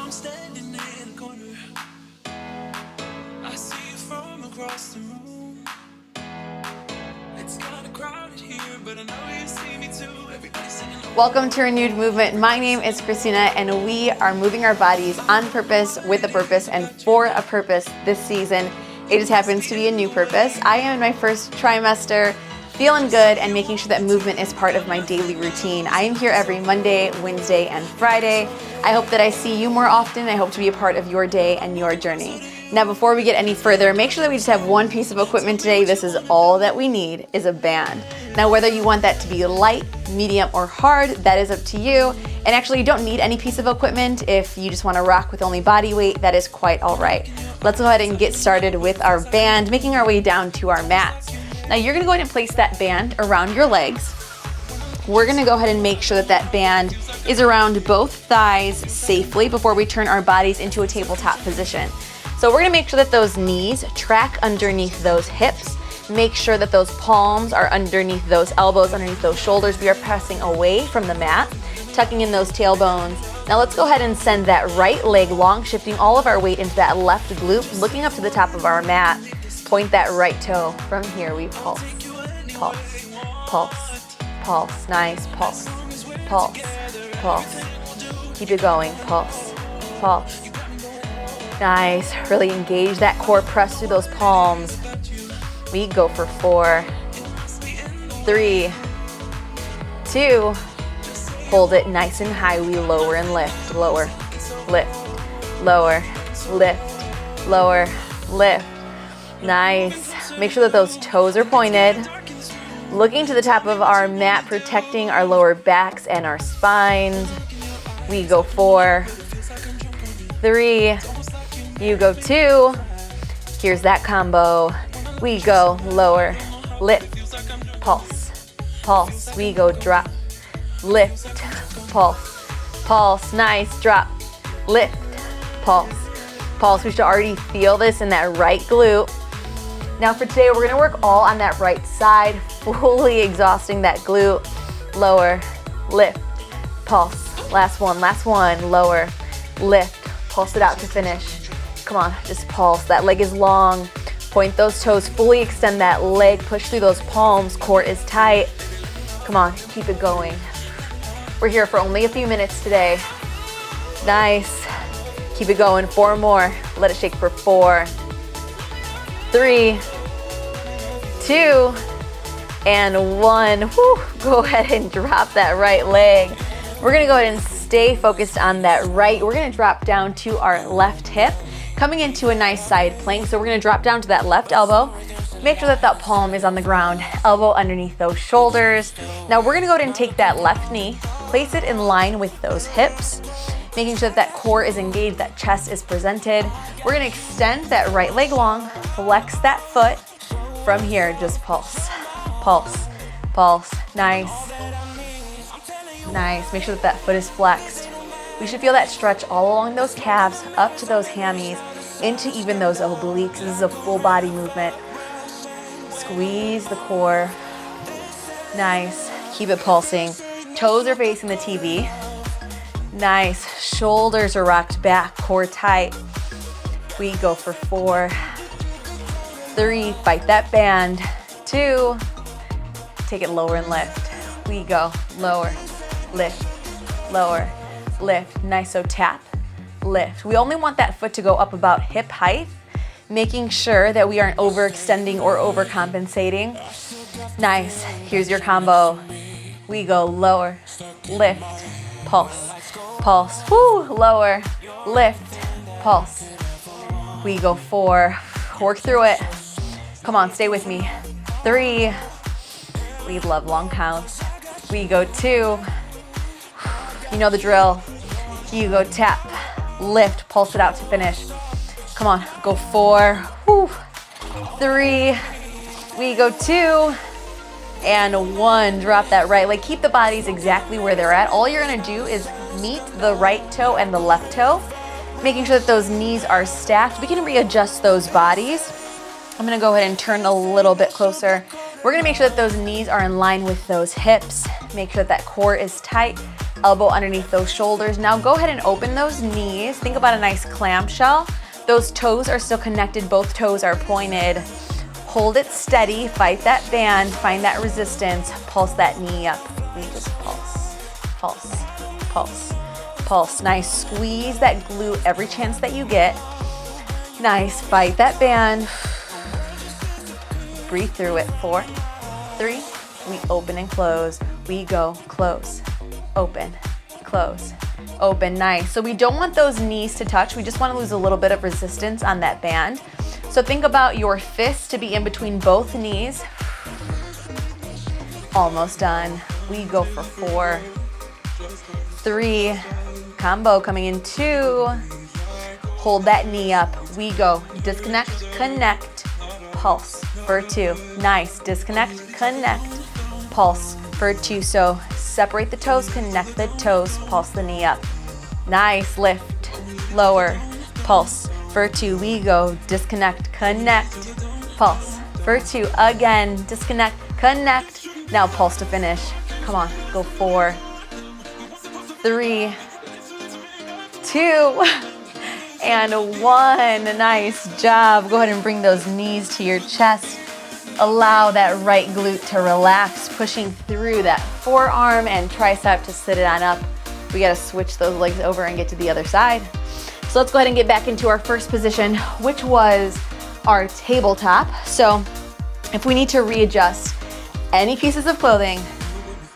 I'm standing in the corner. I see you from across the room. It's kind of crowded here, but I know you see me too. Everybody's singing. Welcome to Renewed Movement. My name is Christina, and we are moving our bodies on purpose, with a purpose, and for a purpose this season. It just happens to be a new purpose. I am in my first trimester, feeling good and making sure that movement is part of my daily routine. I am here every Monday, Wednesday, and Friday. I hope that I see you more often. I hope to be a part of your day and your journey. Now, before we get any further, make sure that we just have one piece of equipment today. This is all that we need, is a band. Now, whether you want that to be light, medium, or hard, that is up to you. And actually, you don't need any piece of equipment. If you just want to rock with only body weight, that is quite all right. Let's go ahead and get started with our band, making our way down to our mats. Now, you're going to go ahead and place that band around your legs. We're going to go ahead and make sure that that band is around both thighs safely before we turn our bodies into a tabletop position. So we're going to make sure that those knees track underneath those hips. Make sure that those palms are underneath those elbows, underneath those shoulders. We are pressing away from the mat, tucking in those tailbones. Now let's go ahead and send that right leg long, shifting all of our weight into that left glute, looking up to the top of our mat. Point that right toe. From here we pulse, pulse, pulse, pulse. Nice, pulse, pulse, pulse. Keep it going, pulse, pulse. Nice, really engage that core, press through those palms. We go for 4, 3, 2, hold it nice and high. We lower and lift, lower, lift, lower, lift, lower, lift. Nice. Make sure that those toes are pointed. Looking to the top of our mat, protecting our lower backs and our spines. We go 4, 3, you go 2. Here's that combo. We go lower, lift, pulse, pulse. We go drop, lift, pulse, pulse. Nice, drop, lift, pulse, pulse. We should already feel this in that right glute. Now for today, we're gonna work all on that right side, fully exhausting that glute. Lower, lift, pulse. Last one, lower, lift, pulse it out to finish. Come on, just pulse. That leg is long. Point those toes, fully extend that leg, push through those palms, core is tight. Come on, keep it going. We're here for only a few minutes today. Nice. Keep it going, 4 more. Let it shake for 4, 3, 2, and 1. Whew. Go ahead and drop that right leg. We're gonna go ahead and stay focused on that right. We're gonna drop down to our left hip, coming into a nice side plank. So we're gonna drop down to that left elbow. Make sure that that palm is on the ground, elbow underneath those shoulders. Now we're gonna go ahead and take that left knee, place it in line with those hips, making sure that that core is engaged, that chest is presented. We're gonna extend that right leg long, flex that foot. From here, just pulse, pulse, pulse. Nice, nice. Make sure that that foot is flexed. We should feel that stretch all along those calves, up to those hammies, into even those obliques. This is a full body movement. Squeeze the core. Nice. Keep it pulsing. Toes are facing the TV. Nice. Shoulders are rocked back, core tight. We go for 4, 3, fight that band. 2, take it lower and lift. We go lower, lift, lower, lift. Nice, so tap, lift. We only want that foot to go up about hip height, making sure that we aren't overextending or overcompensating. Nice, here's your combo. We go lower, lift, pulse, pulse. Woo, lower, lift, pulse. We go 4, work through it. Come on, stay with me. 3, we love long counts. We go 2, you know the drill. You go tap, lift, pulse it out to finish. Come on, go 4, woo, 3, we go 2, and 1. Drop that right leg. Keep the bodies exactly where they're at. All you're gonna do is meet the right toe and the left toe, making sure that those knees are stacked. We can readjust those bodies. I'm gonna go ahead and turn a little bit closer. We're gonna make sure that those knees are in line with those hips. Make sure that that core is tight. elbow underneath those shoulders. Now go ahead and open those knees. Think about a nice clamshell. Those toes are still connected, both toes are pointed. Hold it steady, fight that band, find that resistance, pulse that knee up. We just pulse, pulse, pulse, pulse. Nice, squeeze that glute every chance that you get. Nice, fight that band. Breathe through it. 4, 3, we open and close. We go close, open, close, open. Nice. So we don't want those knees to touch. We just want to lose a little bit of resistance on that band. So think about your fists to be in between both knees. Almost done. We go for 4, 3, combo coming in 2. Hold that knee up. We go disconnect, connect, pulse for 2. Nice. Disconnect, connect, pulse for 2. So separate the toes, connect the toes, pulse the knee up. Nice. Lift, lower, pulse for 2. We go disconnect, connect, pulse for 2. Again, disconnect, connect. Now pulse to finish. Come on, go 4, 3, 2, and 1. Nice job. Go ahead and bring those knees to your chest. Allow that right glute to relax, pushing through that forearm and tricep to sit it on up. We gotta switch those legs over and get to the other side. So let's go ahead and get back into our first position, which was our tabletop. So if we need to readjust any pieces of clothing,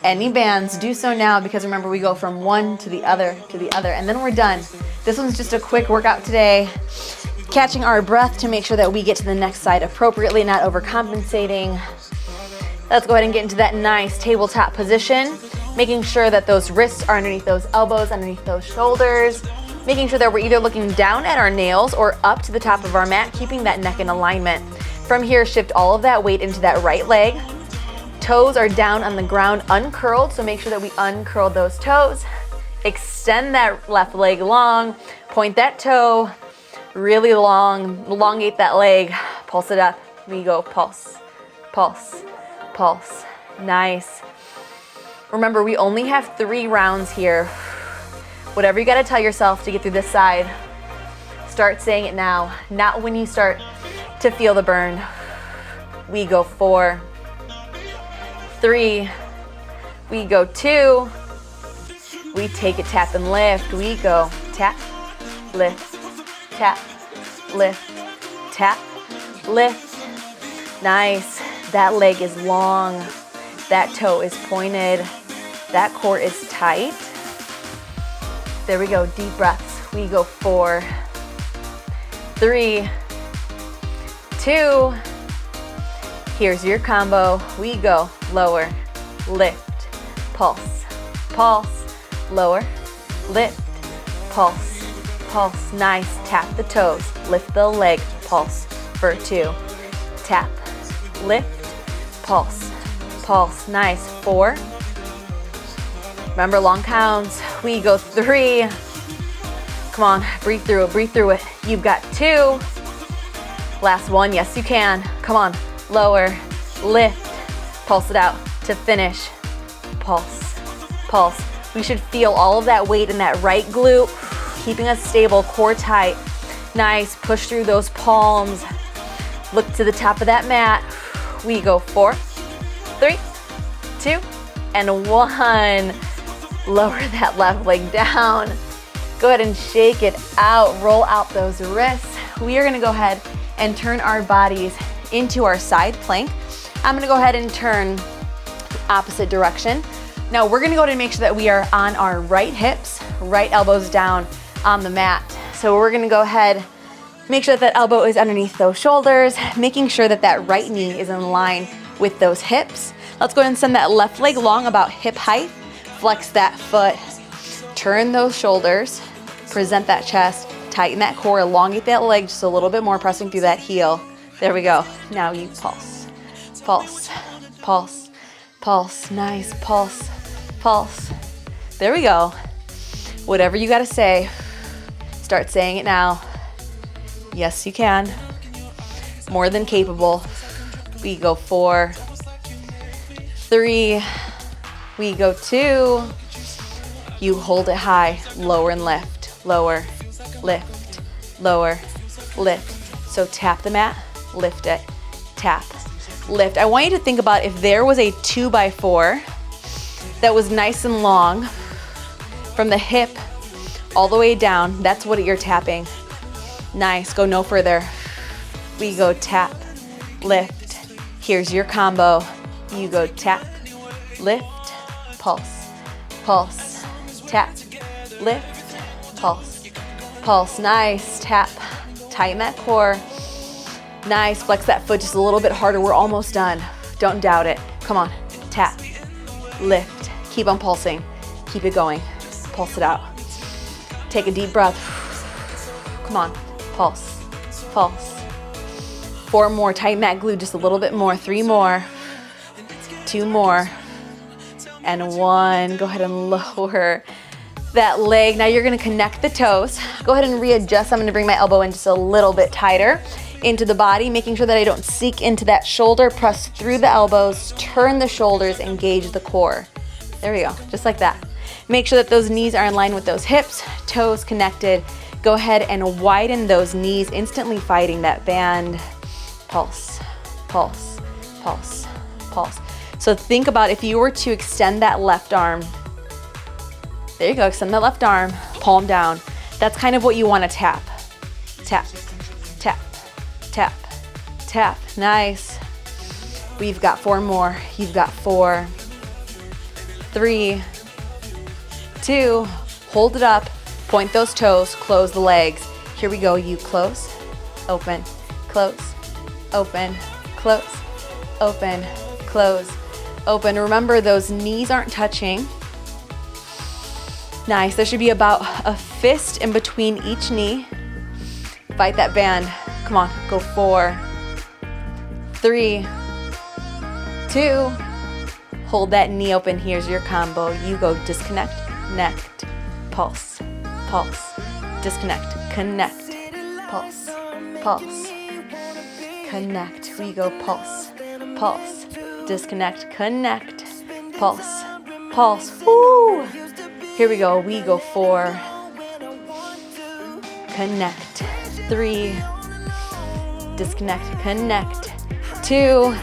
any bands, do so now, because remember, we go from one to the other, and then we're done. This one's just a quick workout today, catching our breath to make sure that we get to the next side appropriately, not overcompensating. Let's go ahead and get into that nice tabletop position, making sure that those wrists are underneath those elbows, underneath those shoulders, making sure that we're either looking down at our nails or up to the top of our mat, keeping that neck in alignment. From here, shift all of that weight into that right leg. Toes are down on the ground, uncurled, so make sure that we uncurl those toes. Extend that left leg long, point that toe really long, elongate that leg, pulse it up. We go pulse, pulse, pulse. Nice. Remember, we only have 3 rounds here. Whatever you gotta tell yourself to get through this side, start saying it now, not when you start to feel the burn. We go 4, 3, we go 2, we take it, tap and lift. We go tap, lift, tap, lift, tap, lift. Nice. That leg is long, that toe is pointed, that core is tight. There we go, deep breaths. We go 4, 3, 2, here's your combo. We go lower, lift, pulse, pulse, lower, lift, pulse, pulse. Nice. Tap the toes, lift the leg, pulse for 2. Tap, lift, pulse, pulse. Nice. 4. Remember, long counts. We go 3. Come on, breathe through it, breathe through it. You've got 2. Last one, yes you can. Come on, lower, lift, pulse it out to finish. Pulse, pulse. We should feel all of that weight in that right glute, keeping us stable, core tight. Nice, push through those palms. Look to the top of that mat. We go 4, 3, 2, and 1. Lower that left leg down. Go ahead and shake it out, roll out those wrists. We are gonna go ahead and turn our bodies into our side plank. I'm gonna go ahead and turn opposite direction. Now we're gonna go ahead and make sure that we are on our right hips, right elbows down on the mat. So we're gonna go ahead, make sure that elbow is underneath those shoulders, making sure that that right knee is in line with those hips. Let's go ahead and send that left leg long, about hip height. Flex that foot, turn those shoulders, present that chest, tighten that core, elongate that leg just a little bit more, pressing through that heel. There we go. Now you pulse, pulse, pulse, pulse. Nice. Pulse, pulse. There we go. Whatever you gotta say, start saying it now. Yes, you can. More than capable. We go 4, 3, we go 2, You hold it high, lower and lift, lower, lift, lower, lift. So tap the mat, lift it, tap, lift. I want you to think about if there was a 2x4 that was nice and long from the hip all the way down. That's what you're tapping. Nice, go no further. We go tap, lift. Here's your combo. You go tap, lift, pulse, pulse, tap, lift, pulse, pulse. Nice, tap, tighten that core. Nice, flex that foot just a little bit harder. We're almost done. Don't doubt it. Come on, tap, lift. Keep on pulsing. Keep it going. Pulse it out. Take a deep breath. Come on, pulse, pulse. 4 more, tighten that glute just a little bit more. 3 more, 2 more, and 1. Go ahead and lower that leg. Now you're gonna connect the toes. Go ahead and readjust. I'm gonna bring my elbow in just a little bit tighter into the body, making sure that I don't sink into that shoulder. Press through the elbows, turn the shoulders, engage the core. There we go, just like that. Make sure that those knees are in line with those hips, toes connected. Go ahead and widen those knees, instantly fighting that band. Pulse, pulse, pulse, pulse. So think about if you were to extend that left arm. There you go, extend that left arm, palm down. That's kind of what you wanna tap. Tap, tap, tap, tap. Nice. We've got 4 more. You've got 4, 3, 2, hold it up, point those toes, close the legs. Here we go, you close, open, close, open, close, open, close, open. Remember, those knees aren't touching. Nice, there should be about a fist in between each knee. Fight that band. Come on, go 4, 3, 2, hold that knee open. Here's your combo. You go disconnect, connect, pulse, pulse, disconnect, connect, pulse, pulse, connect. We go pulse, pulse, disconnect, connect, pulse, pulse. Woo! Here we go. We go 4, connect, 3, disconnect, connect, 2,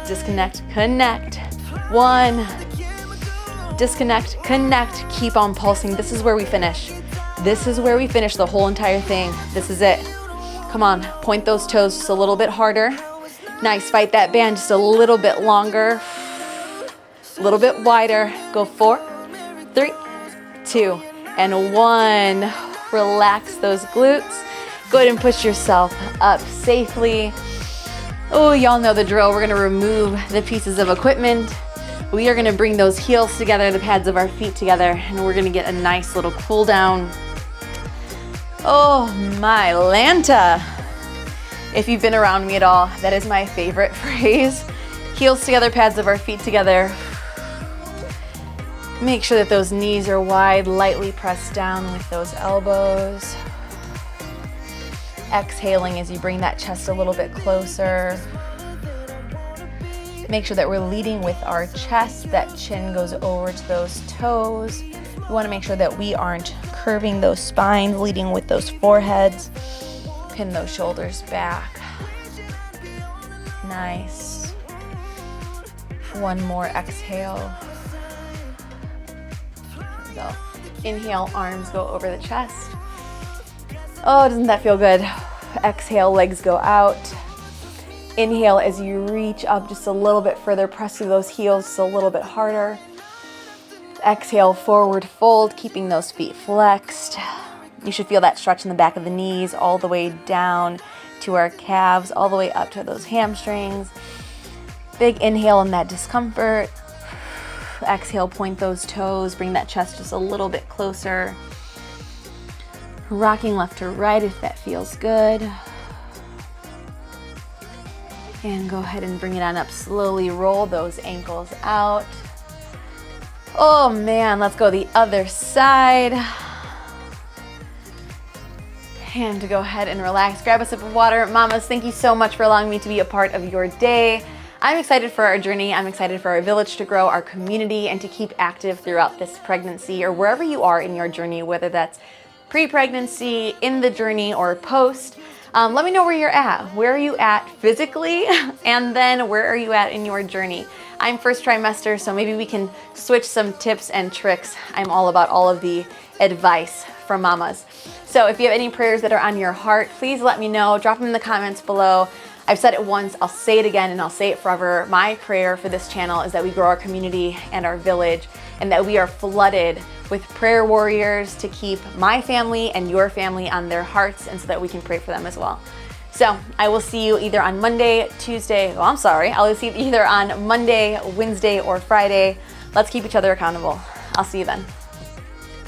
disconnect, connect, 1, disconnect, connect. Keep on pulsing. This is where we finish. This is where we finish the whole entire thing. This is it. Come on, point those toes just a little bit harder. Nice, fight that band just a little bit longer, a little bit wider. Go 4, 3, 2, and 1. Relax those glutes. Go ahead and push yourself up safely. Oh, y'all know the drill. We're gonna remove the pieces of equipment. We are gonna bring those heels together, the pads of our feet together, and we're gonna get a nice little cool down. Oh my Lanta. If you've been around me at all, that is my favorite phrase. Heels together, pads of our feet together. Make sure that those knees are wide, lightly pressed down with those elbows. Exhaling as you bring that chest a little bit closer. Make sure that we're leading with our chest, that chin goes over to those toes. We want to make sure that we aren't curving those spines, leading with those foreheads. Pin those shoulders back. Nice. 1 more exhale. Go. Inhale, arms go over the chest. Oh, doesn't that feel good? Exhale, legs go out. Inhale as you reach up just a little bit further, press through those heels just a little bit harder. Exhale, forward fold, keeping those feet flexed. You should feel that stretch in the back of the knees all the way down to our calves, all the way up to those hamstrings. Big inhale in that discomfort. Exhale, point those toes, bring that chest just a little bit closer. Rocking left to right if that feels good. And go ahead and bring it on up slowly. Roll those ankles out. Oh man, let's go the other side. And to go ahead and relax, grab a sip of water. Mamas, thank you so much for allowing me to be a part of your day. I'm excited for our journey. I'm excited for our village to grow, our community, and to keep active throughout this pregnancy or wherever you are in your journey, whether that's pre-pregnancy, in the journey, or post. Let me know where you're at. Where are you at physically? And then where are you at in your journey? I'm first trimester, so maybe we can switch some tips and tricks. I'm all about all of the advice from mamas. So if you have any prayers that are on your heart, please let me know. Drop them in the comments below. I've said it once, I'll say it again, and I'll say it forever. My prayer for this channel is that we grow our community and our village, and that we are flooded with prayer warriors to keep my family and your family on their hearts, and so that we can pray for them as well. So I will see you either on Monday, Tuesday, I'll see you either on Monday, Wednesday, or Friday. Let's keep each other accountable. I'll see you then.